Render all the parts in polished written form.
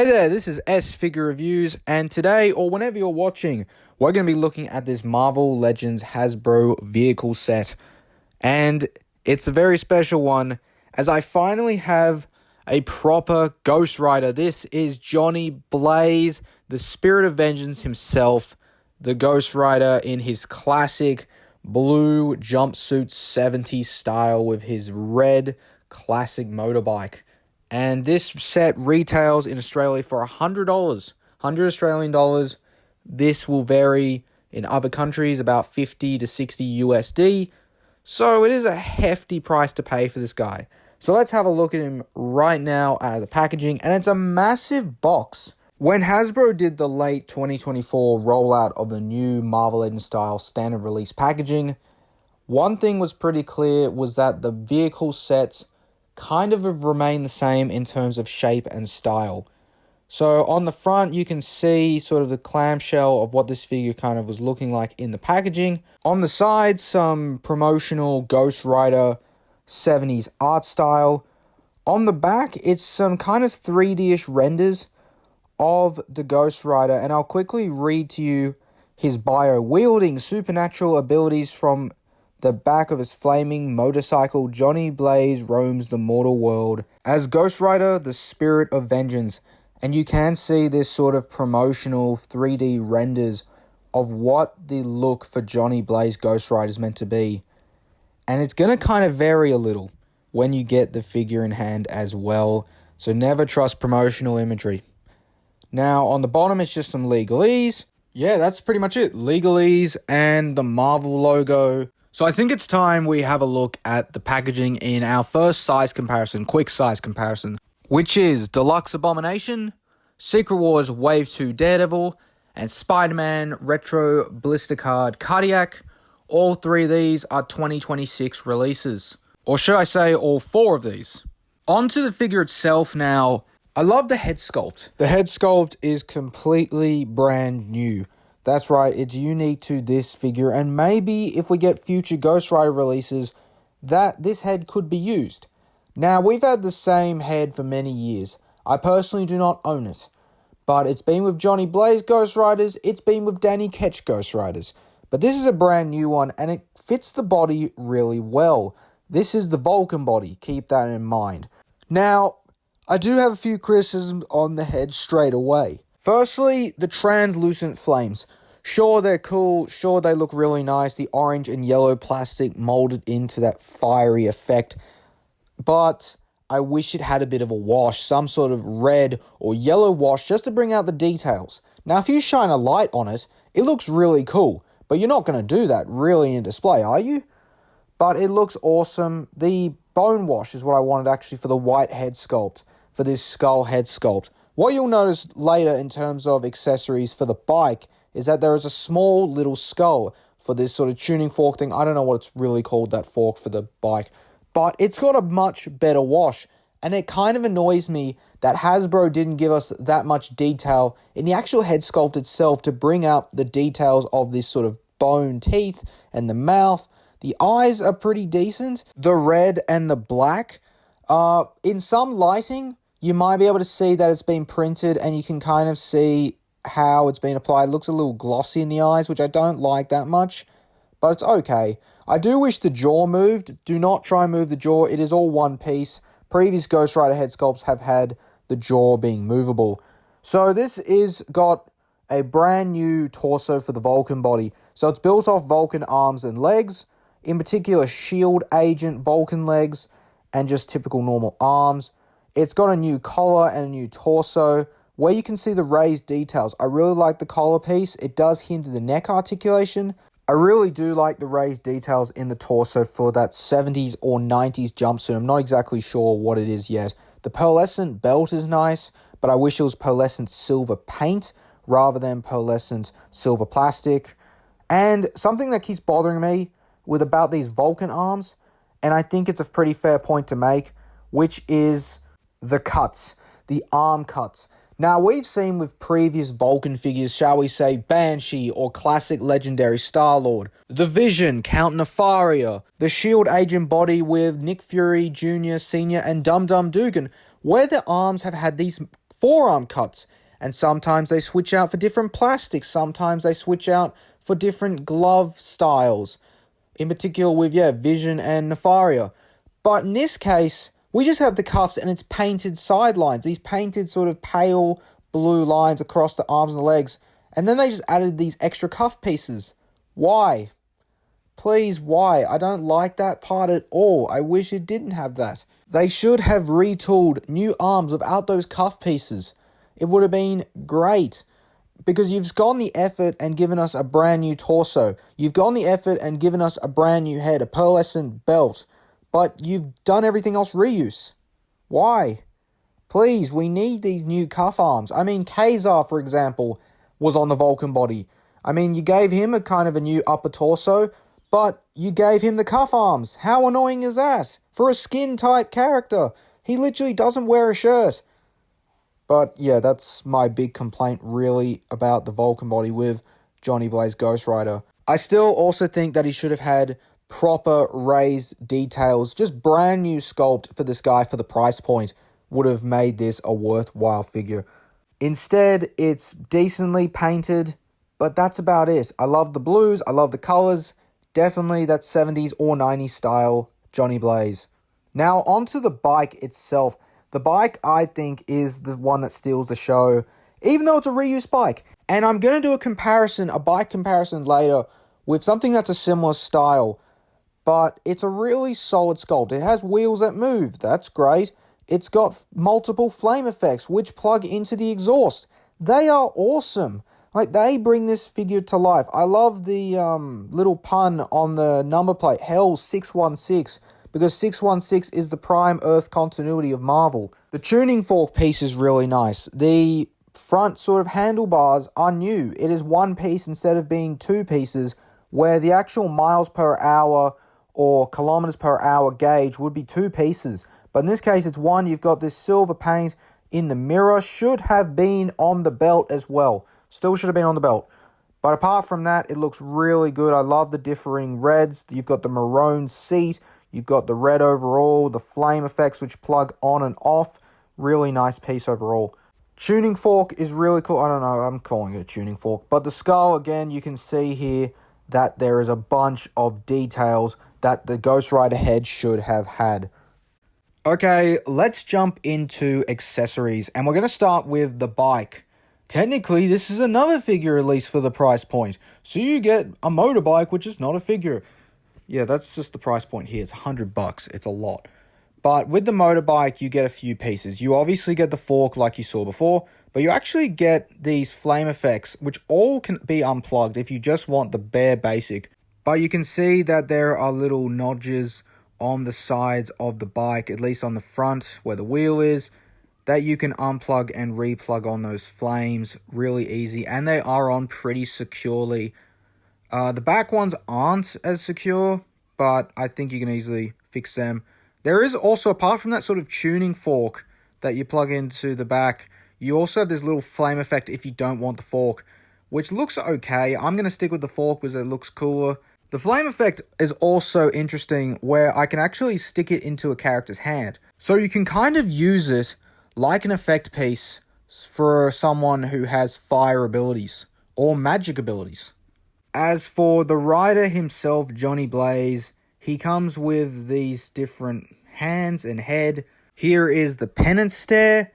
Hey there, this is SFIGUREREVIEWS, and today, or whenever you're watching, we're going to be looking at this Marvellegends HASBRO vehicle set. And it's a very special one, as I finally have a proper Ghost Rider. This is Johnny Blaze, the Spirit of Vengeance himself, the Ghost Rider in his classic blue jumpsuit 70s style with his red classic motorbike. And this set retails in Australia for $100, 100 Australian dollars. This will vary in other countries, about 50 to 60 USD. So it is a hefty price to pay for this guy. So let's have a look at him right now out of the packaging. And it's a massive box. When Hasbro did the late 2024 rollout of the new Marvellegends style standard release packaging, one thing was pretty clear was that the vehicle sets kind of have remained the same in terms of shape and style. So on the front, you can see sort of the clamshell of what this figure kind of was looking like in the packaging. On the side, some promotional Ghost Rider 70s art style. On the back, it's some kind of 3D-ish renders of the Ghost Rider, and I'll quickly read to you his bio. Wielding supernatural abilities from the back of his flaming motorcycle, Johnny Blaze roams the mortal world as Ghost Rider, the Spirit of Vengeance. And you can see this sort of promotional 3D renders of what the look for Johnny Blaze Ghost Rider is meant to be. And it's going to kind of vary a little when you get the figure in hand as well. So never trust promotional imagery. Now, on the bottom, it's just some legalese. Yeah, that's pretty much it. Legalese and the Marvel logo. So I think it's time we have a look at the packaging in our first size comparison, quick size comparison, which is Deluxe Abomination, Secret Wars Wave 2 Daredevil, and Spider-Man Retro Blister Card Cardiac. All three of these are 2026 releases. Or should I say all four of these? Onto the figure itself now. I love the head sculpt. The head sculpt is completely brand new. That's right, it's unique to this figure, and maybe if we get future Ghost Rider releases, that this head could be used. Now, we've had the same head for many years. I personally do not own it, but it's been with Johnny Blaze Ghost Riders, it's been with Danny Ketch Ghost Riders. But this is a brand new one, and it fits the body really well. This is the Vulcan body, keep that in mind. Now, I do have a few criticisms on the head straight away. Firstly, the translucent flames. Sure, they're cool. Sure, they look really nice. The orange and yellow plastic molded into that fiery effect. But I wish it had a bit of a wash. Some sort of red or yellow wash just to bring out the details. Now, if you shine a light on it, it looks really cool. But you're not going to do that really in display, are you? But it looks awesome. The bone wash is what I wanted actually for the white head sculpt. For this skull head sculpt. What you'll notice later in terms of accessories for the bike is that there is a small little skull for this sort of tuning fork thing. I don't know what it's really called, that fork for the bike. But it's got a much better wash. And it kind of annoys me that Hasbro didn't give us that much detail in the actual head sculpt itself to bring out the details of this sort of bone teeth and the mouth. The eyes are pretty decent. The red and the black. In some lighting, you might be able to see that it's been printed and you can kind of see how it's been applied. It looks a little glossy in the eyes, which I don't like that much, but it's okay. I do wish the jaw moved. Do not try and move the jaw. It is all one piece. Previous Ghost Rider head sculpts have had the jaw being movable. So this is got a brand new torso for the Vulcan body. So it's built off Vulcan arms and legs, in particular Shield Agent Vulcan legs and just typical normal arms. It's got a new collar and a new torso where you can see the raised details. I really like the collar piece. It does hinder the neck articulation. I really do like the raised details in the torso for that 70s or 90s jumpsuit. I'm not exactly sure what it is yet. The pearlescent belt is nice, but I wish it was pearlescent silver paint rather than pearlescent silver plastic. And something that keeps bothering me with about these Vulcan arms, and I think it's a pretty fair point to make, which is the cuts, the arm cuts. Now, we've seen with previous Vulcan figures, shall we say, Banshee or classic legendary Star-Lord, the Vision, Count Nefaria, the Shield Agent body with Nick Fury Jr., Sr., and Dum Dum Dugan, where their arms have had these forearm cuts. And sometimes they switch out for different plastics. Sometimes they switch out for different glove styles. In particular with, Vision and Nefaria. But in this case, we just have the cuffs and it's painted sidelines. These painted sort of pale blue lines across the arms and the legs. And then they just added these extra cuff pieces. Why? Please, why? I don't like that part at all. I wish it didn't have that. They should have retooled new arms without those cuff pieces. It would have been great. Because you've gone the effort and given us a brand new torso. You've gone the effort and given us a brand new head, a pearlescent belt. But you've done everything else reuse. Why? Please, we need these new cuff arms. I mean, Kazar, for example, was on the Vulcan body. I mean, you gave him a kind of a new upper torso, but you gave him the cuff arms. How annoying is that? For a skin-tight character. He literally doesn't wear a shirt. But yeah, that's my big complaint really about the Vulcan body with Johnny Blaze Ghost Rider. I still also think that he should have had proper raised details. Just brand new sculpt for this guy for the price point would have made this a worthwhile figure. Instead, it's decently painted, but that's about it. I love the blues, I love the colors. Definitely that 70s or 90s style Johnny Blaze. Now onto the bike itself. The bike, I think, is the one that steals the show, even though it's a reused bike. And I'm going to do a bike comparison later, with something that's a similar style. But it's a really solid sculpt. It has wheels that move. That's great. It's got multiple flame effects, which plug into the exhaust. They are awesome. Like, they bring this figure to life. I love the little pun on the number plate, Hell 616. Because 616 is the prime Earth continuity of Marvel. The tuning fork piece is really nice. The front sort of handlebars are new. It is one piece instead of being two pieces, where the actual miles per hour or kilometers per hour gauge would be two pieces. But in this case, it's one. You've got this silver paint in the mirror. Should have been on the belt as well. Still should have been on the belt. But apart from that, it looks really good. I love the differing reds. You've got the maroon seat. You've got the red overall, the flame effects which plug on and off. Really nice piece overall. Tuning fork is really cool. I don't know, I'm calling it a tuning fork. But the skull, again, you can see here that there is a bunch of details that the Ghost Rider head should have had. Okay, let's jump into accessories. And we're going to start with the bike. Technically, this is another figure release for the price point. So you get a motorbike, which is not a figure. Yeah, that's just the price point here. It's $100. It's a lot. But with the motorbike, you get a few pieces. You obviously get the fork like you saw before, but you actually get these flame effects, which all can be unplugged if you just want the bare basic. But you can see that there are little notches on the sides of the bike, at least on the front where the wheel is, that you can unplug and replug on those flames really easy. And they are on pretty securely. The back ones aren't as secure, but I think you can easily fix them. There is also, apart from that sort of tuning fork that you plug into the back, you also have this little flame effect if you don't want the fork, which looks okay. I'm going to stick with the fork because it looks cooler. The flame effect is also interesting where I can actually stick it into a character's hand. So you can kind of use it like an effect piece for someone who has fire abilities or magic abilities. As for the rider himself, Johnny Blaze, he comes with these different hands and head. Here is the penance stare,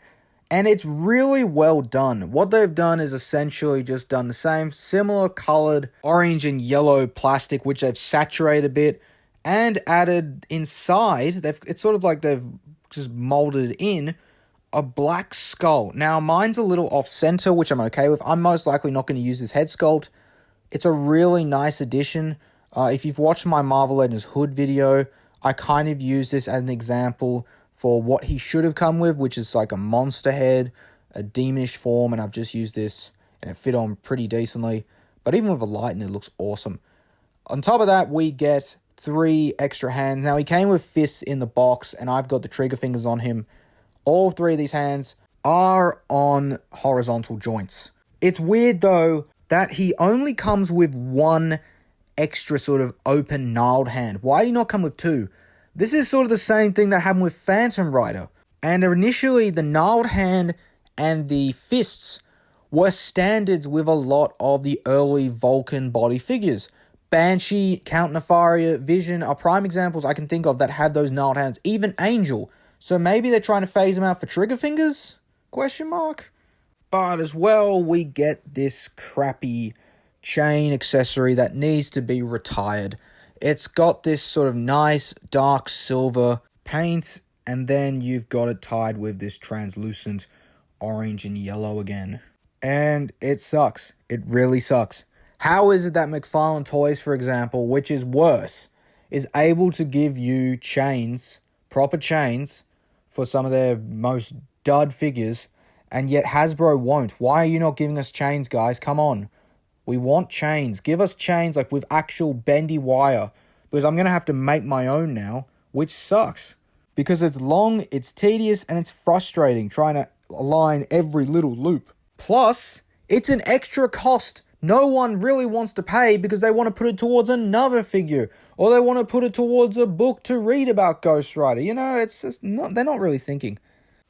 and it's really well done. What they've done is essentially just done the same similar colored orange and yellow plastic, which they've saturated a bit, and added inside, it's sort of like they've just molded in a black skull. Now, mine's a little off-center, which I'm okay with. I'm most likely not going to use this head sculpt. It's a really nice addition. If you've watched my Marvel Legends Hood video, I kind of use this as an example for what he should have come with, which is like a monster head, a demonish form, and I've just used this, and it fit on pretty decently. But even with a light, it looks awesome. On top of that, we get 3 extra hands. Now, he came with fists in the box, and I've got the trigger fingers on him. All 3 of these hands are on horizontal joints. It's weird, though, that he only comes with 1 extra sort of open gnarled hand. Why did he not come with 2? This is sort of the same thing that happened with Phantom Rider. And initially, the gnarled hand and the fists were standards with a lot of the early Vulcan body figures. Banshee, Count Nefaria, Vision are prime examples I can think of that have those gnarled hands. Even Angel. So maybe they're trying to phase them out for trigger fingers? Question mark. But as well, we get this crappy chain accessory that needs to be retired. It's got this sort of nice dark silver paint, and then you've got it tied with this translucent orange and yellow again. And it sucks. It really sucks. How is it that McFarlane Toys, for example, which is worse, is able to give you chains, proper chains, for some of their most dud figures, and yet Hasbro won't? Why are you not giving us chains, guys? Come on. We want chains. Give us chains like with actual bendy wire, because I'm going to have to make my own now, which sucks. Because it's long, it's tedious, and it's frustrating trying to align every little loop. Plus, it's an extra cost no one really wants to pay because they want to put it towards another figure, or they want to put it towards a book to read about Ghost Rider. You know, it's just not, they're not really thinking.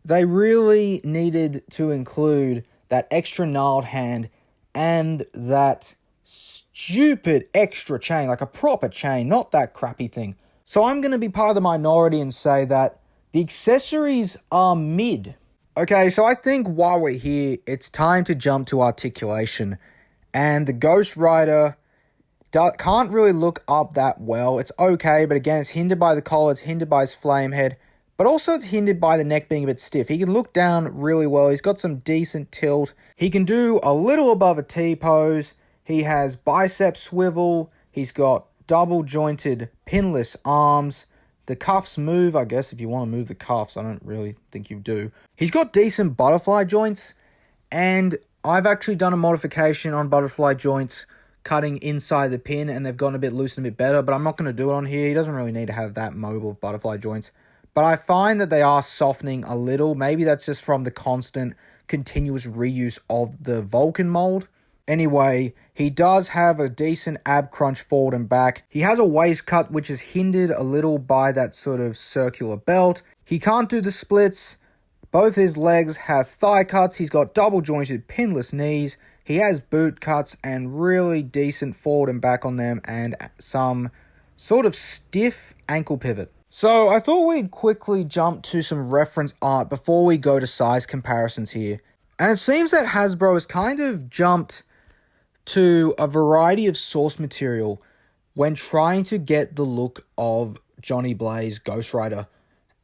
They really needed to include that extra gnarled hand and that stupid extra chain, like a proper chain, not that crappy thing. So I'm going to be part of the minority and say that the accessories are mid. Okay, so I think while we're here, it's time to jump to articulation. And the Ghost Rider can't really look up that well. It's okay, but again, it's hindered by the collar, it's hindered by his flame head, but also it's hindered by the neck being a bit stiff. He can look down really well. He's got some decent tilt. He can do a little above a T-pose. He has bicep swivel. He's got double jointed pinless arms. The cuffs move, I guess, if you want to move the cuffs. I don't really think you do. He's got decent butterfly joints, and I've actually done a modification on butterfly joints, cutting inside the pin, and they've gotten a bit loose and a bit better, but I'm not going to do it on here. He doesn't really need to have that mobile butterfly joints. But I find that they are softening a little. Maybe that's just from the constant, continuous reuse of the Vulcan mold. Anyway, he does have a decent ab crunch forward and back. He has a waist cut, which is hindered a little by that sort of circular belt. He can't do the splits. Both his legs have thigh cuts. He's got double jointed pinless knees. He has boot cuts and really decent forward and back on them, and some sort of stiff ankle pivot. So I thought we'd quickly jump to some reference art before we go to size comparisons here. And it seems that Hasbro has kind of jumped to a variety of source material when trying to get the look of Johnny Blaze Ghost Rider.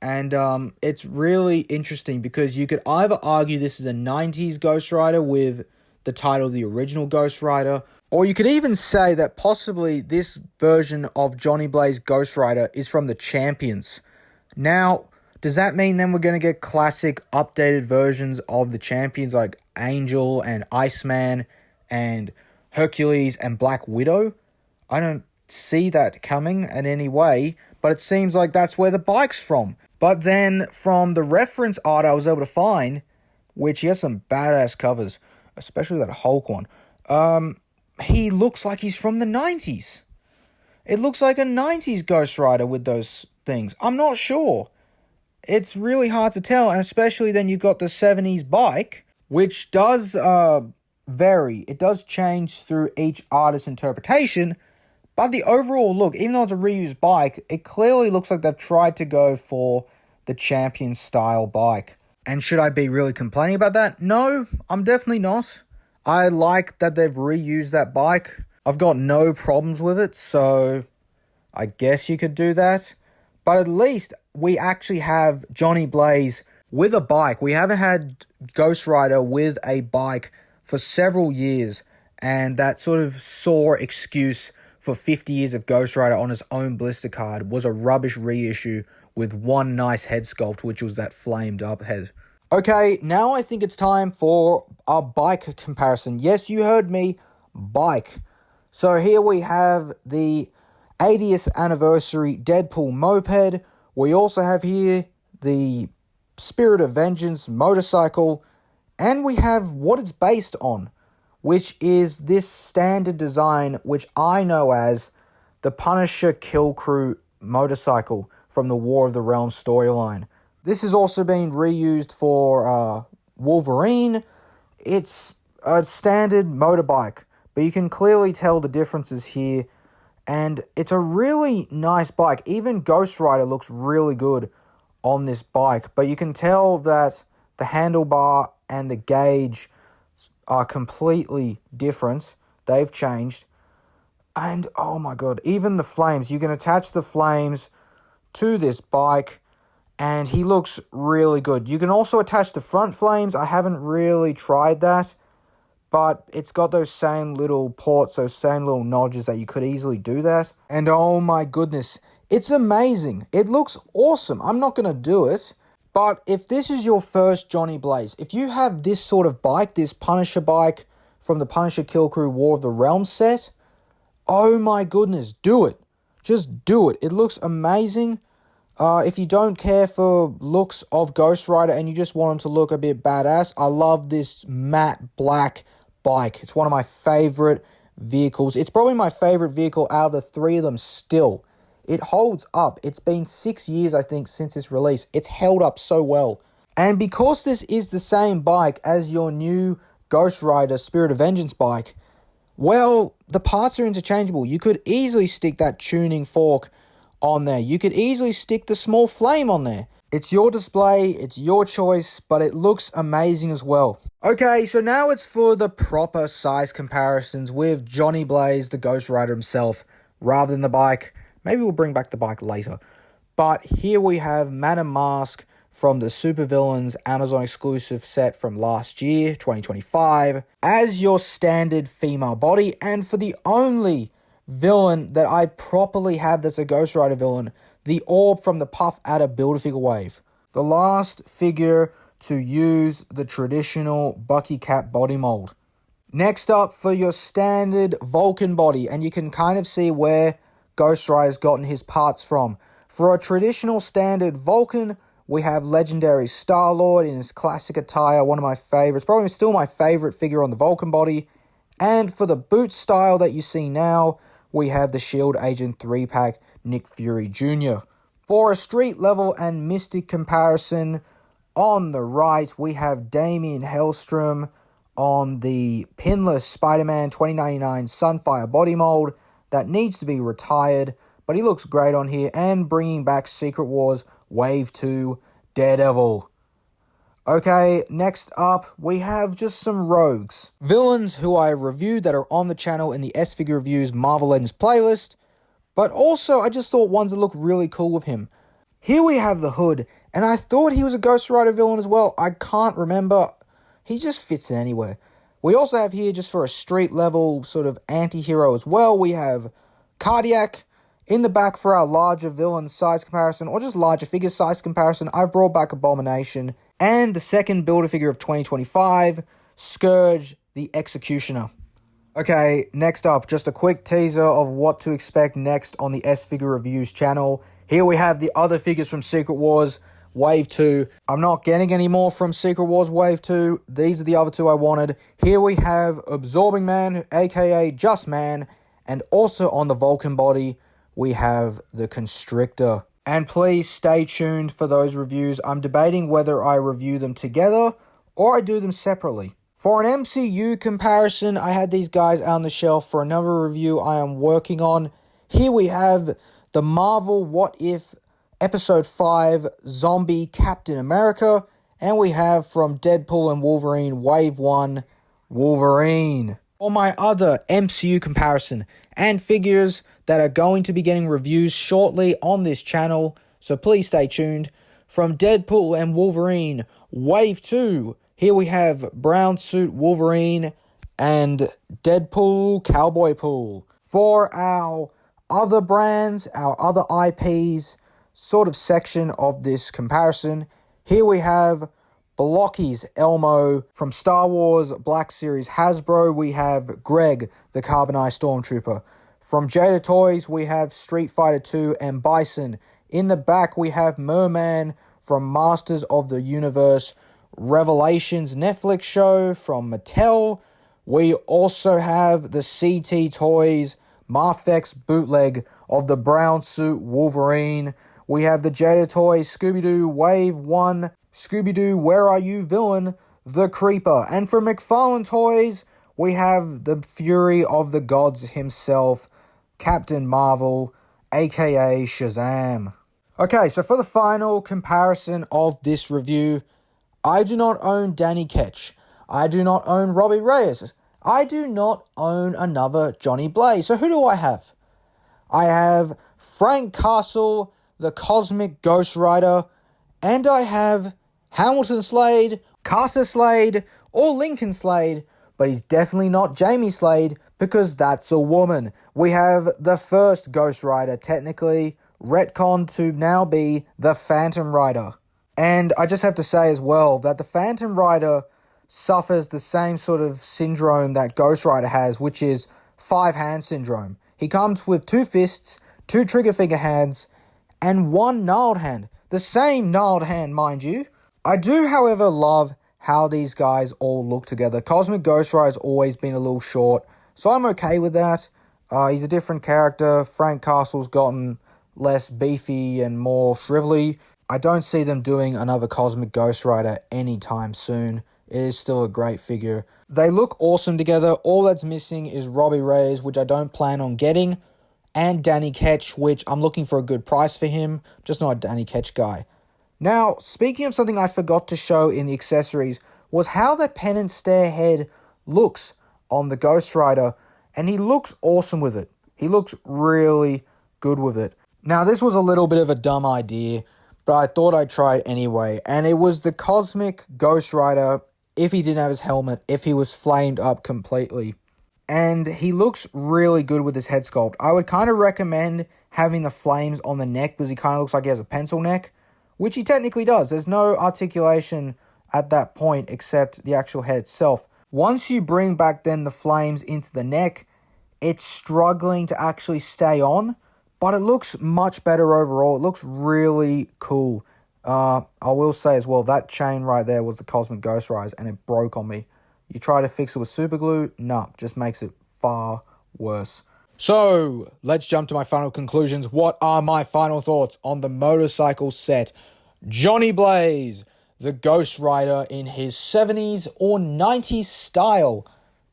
And it's really interesting because you could either argue this is a 90s Ghost Rider with the title of the original Ghost Rider, or you could even say that possibly this version of Johnny Blaze Ghost Rider is from the Champions. Now, does that mean then we're going to get classic updated versions of the Champions like Angel and Iceman and Hercules and Black Widow? I don't see that coming in any way, but it seems like that's where the bike's from. But then from the reference art I was able to find, which he has some badass covers, especially that Hulk one, he looks like he's from the 90s. It looks like a 90s Ghost Rider with those things. I'm not sure. It's really hard to tell, and especially then you've got the 70s bike, which does vary. It does change through each artist's interpretation, but the overall look, even though it's a reused bike, it clearly looks like they've tried to go for the Champion style bike. And should I be really complaining about that? No, I'm definitely not. I like that they've reused that bike. I've got no problems with it, so I guess you could do that. But at least we actually have Johnny Blaze with a bike. We haven't had Ghost Rider with a bike for several years, and that sort of sore excuse for 50 years of Ghost Rider on his own blister card was a rubbish reissue with one nice head sculpt, which was that flamed up head. Okay, now I think it's time for a bike comparison. Yes, you heard me, bike. So here we have the 80th anniversary Deadpool moped. We also have here the Spirit of Vengeance motorcycle, and we have what it's based on, which is this standard design, which I know as the Punisher Kill Crew motorcycle from the War of the Realms storyline. This has also been reused for Wolverine, it's a standard motorbike, but you can clearly tell the differences here, and it's a really nice bike. Even Ghost Rider looks really good on this bike, but you can tell that the handlebar and the gauge are completely different. They've changed. And oh my god, even the flames, you can attach the flames to this bike, and he looks really good. You can also attach the front flames. I haven't really tried that, but it's got those same little ports, those same little notches that you could easily do that. And oh my goodness, it's amazing. It looks awesome. I'm not going to do it, but if this is your first Johnny Blaze, if you have this sort of bike, this Punisher bike from the Punisher Kill Crew War of the Realms set, oh my goodness, do it. Just do it. It looks amazing. If you don't care for looks of Ghost Rider and you just want him to look a bit badass, I love this matte black bike. It's one of my favorite vehicles. It's probably my favorite vehicle out of the three of them still. It holds up. It's been 6 years, I think, since its release. It's held up so well. And because this is the same bike as your new Ghost Rider Spirit of Vengeance bike, well, the parts are interchangeable. You could easily stick that tuning fork on there. You could easily stick the small flame on there. It's your display, it's your choice, but it looks amazing as well. Okay, so now it's for the proper size comparisons with Johnny Blaze, the Ghost Rider himself, rather than the bike. Maybe we'll bring back the bike later. But here we have Madame Mask from the Supervillains Amazon exclusive set from last year, 2025, as your standard female body. And for the only villain that I properly have that's a Ghost Rider villain, the Orb from the Puff Adder Build-A-Figure wave. The last figure to use the traditional Bucky Cap body mold. Next up for your standard Vulcan body, and you can kind of see where Ghost Rider's gotten his parts from. For a traditional standard Vulcan, we have legendary Star-Lord in his classic attire, one of my favorites, probably still my favorite figure on the Vulcan body. And for the boot style that you see now, we have the Shield Agent 3-pack Nick Fury Jr. For a street level and mystic comparison, on the right, we have Damian Hellstrom on the pinless Spider-Man 2099 Sunfire body mold that needs to be retired, but he looks great on here, and bringing back Secret Wars Wave 2 Daredevil. Okay, next up, we have just some rogues. Villains who I reviewed that are on the channel in the S-Figure Reviews Marvel Legends playlist, but also I just thought ones that look really cool with him. Here we have the Hood, and I thought he was a Ghost Rider villain as well. I can't remember. He just fits in anywhere. We also have here, just for a street level sort of anti-hero as well, we have Cardiac. In the back for our larger villain size comparison, or just larger figure size comparison, I've brought back Abomination. And the second Build-A-Figure of 2025, Scourge the Executioner. Okay, next up, just a quick teaser of what to expect next on the S-Figure Reviews channel. Here we have the other figures from Secret Wars Wave 2. I'm not getting any more from Secret Wars Wave 2. These are the other two I wanted. Here we have Absorbing Man, aka Just Man, and also on the Vulcan body, we have the Constrictor. And please stay tuned for those reviews. I'm debating whether I review them together or I do them separately. For an MCU comparison, I had these guys out on the shelf for another review I am working on. Here we have the Marvel What If Episode 5 Zombie Captain America. And we have from Deadpool and Wolverine Wave 1 Wolverine. For my other MCU comparison and figures that are going to be getting reviews shortly on this channel, so please stay tuned. From Deadpool and Wolverine Wave 2, here we have Brown Suit Wolverine and Deadpool Cowboy Pool. For our other brands, our other IPs sort of section of this comparison, here we have Blocky's Elmo. From Star Wars Black Series Hasbro, we have Greg, the Carbonized Stormtrooper. From Jada Toys, we have Street Fighter 2 and Bison. In the back, we have Merman from Masters of the Universe Revelations Netflix show from Mattel. We also have the CT Toys Marfex bootleg of the Brown Suit Wolverine. We have the Jada Toys Scooby-Doo Wave 1 Scooby-Doo Where Are You Villain the Creeper. And from McFarlane Toys, we have the Fury of the Gods himself, Captain Marvel, aka Shazam. Okay, so for the final comparison of this review, I do not own Danny Ketch. I do not own Robbie Reyes. I do not own another Johnny Blaze. So who do I have? I have Frank Castle, the Cosmic Ghost Rider, and I have Hamilton Slade, Carter Slade, or Lincoln Slade, but he's definitely not Jamie Slade because that's a woman. We have the first Ghost Rider, technically retconned to now be the Phantom Rider. And I just have to say as well that the Phantom Rider suffers the same sort of syndrome that Ghost Rider has, which is 5-hand syndrome. He comes with 2 fists, 2 trigger finger hands, and 1 gnarled hand. The same gnarled hand, mind you. I do, however, love how these guys all look together. Cosmic Ghost Rider's always been a little short, so I'm okay with that. He's a different character. Frank Castle's gotten less beefy and more shrivelly. I don't see them doing another Cosmic Ghost Rider anytime soon. It is still a great figure. They look awesome together. All that's missing is Robbie Reyes, which I don't plan on getting, and Danny Ketch, which I'm looking for a good price for him. Just not a Danny Ketch guy. Now, speaking of something I forgot to show in the accessories, was how the penance stare head looks on the Ghost Rider, and he looks awesome with it. He looks really good with it. Now, this was a little bit of a dumb idea, but I thought I'd try it anyway, and it was the Cosmic Ghost Rider if he didn't have his helmet, if he was flamed up completely. And he looks really good with his head sculpt. I would kind of recommend having the flames on the neck because he kind of looks like he has a pencil neck, which he technically does. There's no articulation at that point except the actual head itself. Once you bring back then the flames into the neck, it's struggling to actually stay on, but it looks much better overall. It looks really cool. I will say as well, that chain right there was the Cosmic Ghost Rider, and it broke on me. You try to fix it with super glue, no, just makes it far worse. So, let's jump to my final conclusions. What are my final thoughts on the motorcycle set? Johnny Blaze, the Ghost Rider in his 70s or 90s style.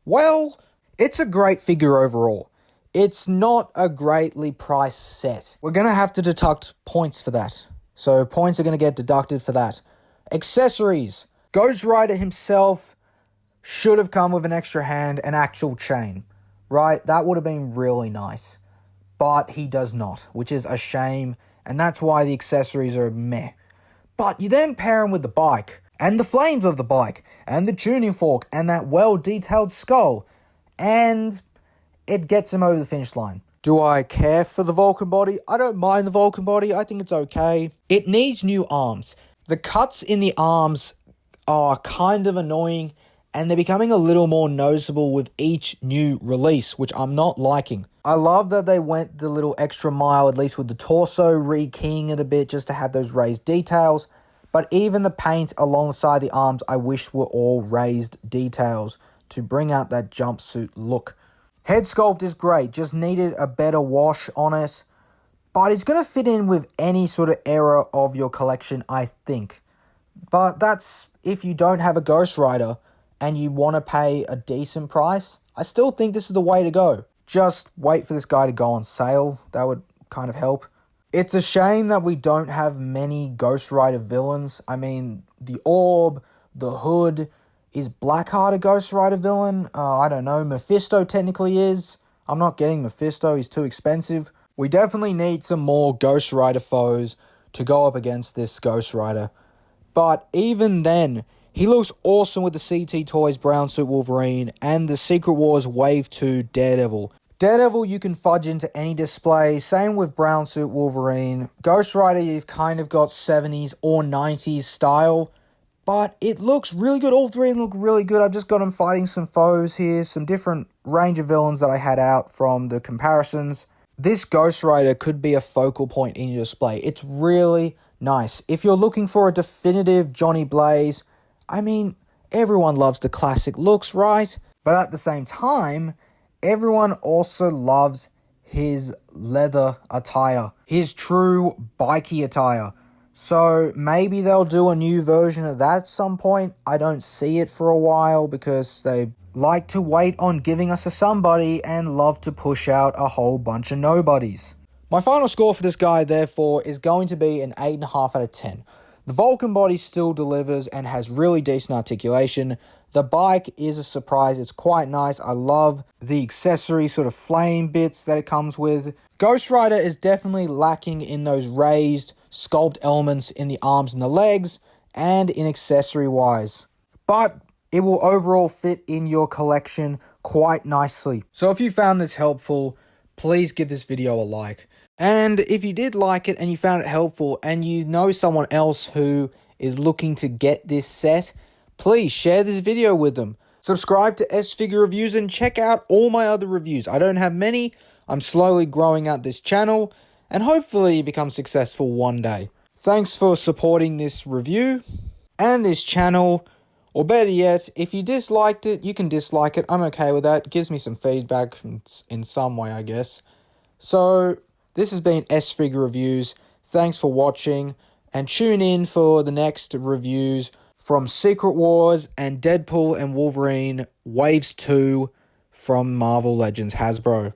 Well, it's a great figure overall. It's not a greatly priced set. We're going to have to deduct points for that. So points are going to get deducted for that. Accessories. Ghost Rider himself should have come with an extra hand, an actual chain. Right? That would have been really nice. But he does not, which is a shame. And that's why the accessories are meh. But you then pair him with the bike, and the flames of the bike, and the tuning fork, and that well-detailed skull. And it gets him over the finish line. Do I care for the Vulcan body? I don't mind the Vulcan body. I think it's okay. It needs new arms. The cuts in the arms are kind of annoying, and they're becoming a little more noticeable with each new release, which I'm not liking. I love that they went the little extra mile, at least with the torso, rekeying it a bit just to have those raised details. But even the paint alongside the arms, I wish were all raised details to bring out that jumpsuit look. Head sculpt is great, just needed a better wash on it. But it's going to fit in with any sort of era of your collection, I think. But that's if you don't have a Ghost Rider and you want to pay a decent price. I still think this is the way to go. Just wait for this guy to go on sale. That would kind of help. It's a shame that we don't have many Ghost Rider villains. I mean, the Orb, the Hood. Is Blackheart a Ghost Rider villain? I don't know. Mephisto technically is. I'm not getting Mephisto. He's too expensive. We definitely need some more Ghost Rider foes to go up against this Ghost Rider. But even then, he looks awesome with the CT Toys Brown Suit Wolverine and the Secret Wars Wave 2 Daredevil. Daredevil you can fudge into any display. Same with Brown Suit Wolverine. Ghost Rider you've kind of got 70s or 90s style. But it looks really good. All three look really good. I've just got them fighting some foes here. Some different range of villains that I had out from the comparisons. This Ghost Rider could be a focal point in your display. It's really nice. If you're looking for a definitive Johnny Blaze, I mean, everyone loves the classic looks, right? But at the same time, everyone also loves his leather attire. His true bikey attire. So maybe they'll do a new version of that at some point. I don't see it for a while because they like to wait on giving us a somebody and love to push out a whole bunch of nobodies. My final score for this guy, therefore, is going to be an 8.5 out of 10. The Vulcan body still delivers and has really decent articulation. The bike is a surprise. It's quite nice. I love the accessory sort of flame bits that it comes with. Ghost Rider is definitely lacking in those raised sculpt elements in the arms and the legs and in accessory-wise. But it will overall fit in your collection quite nicely. So if you found this helpful, please give this video a like. And if you did like it and you found it helpful and you know someone else who is looking to get this set, please share this video with them. Subscribe to S-Figure Reviews and check out all my other reviews. I don't have many. I'm slowly growing out this channel and hopefully become successful one day. Thanks for supporting this review and this channel. Or better yet, if you disliked it, you can dislike it. I'm okay with that. It gives me some feedback in some way, I guess. So this has been S-Figure Reviews. Thanks for watching and tune in for the next reviews from Secret Wars and Deadpool and Wolverine Waves 2 from Marvel Legends Hasbro.